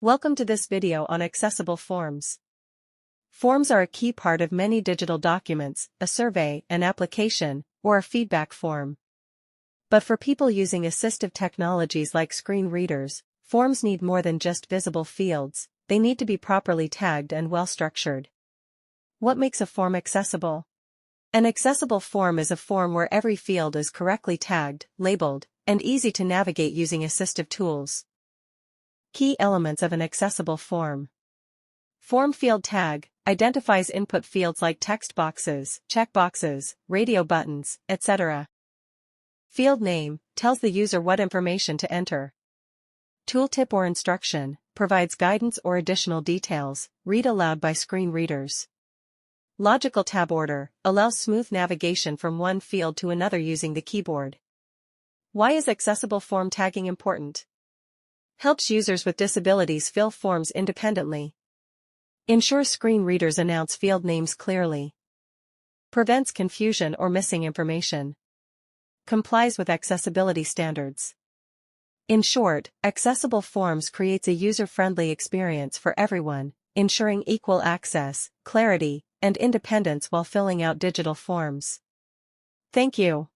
Welcome to this video on accessible forms. Forms are a key part of many digital documents, a survey, an application, or a feedback form. But for people using assistive technologies like screen readers, forms need more than just visible fields, they need to be properly tagged and well-structured. What makes a form accessible? An accessible form is a form where every field is correctly tagged, labeled, and easy to navigate using assistive tools. Key elements of an accessible form. Form field tag identifies input fields like text boxes, checkboxes, radio buttons, etc. Field name tells the user what information to enter. Tooltip or instruction provides guidance or additional details, read aloud by screen readers. Logical tab order allows smooth navigation from one field to another using the keyboard. Why is accessible form tagging important? Helps users with disabilities fill forms independently. Ensures screen readers announce field names clearly. Prevents confusion or missing information. Complies with accessibility standards. In short, accessible forms creates a user-friendly experience for everyone, ensuring equal access, clarity, and independence while filling out digital forms. Thank you.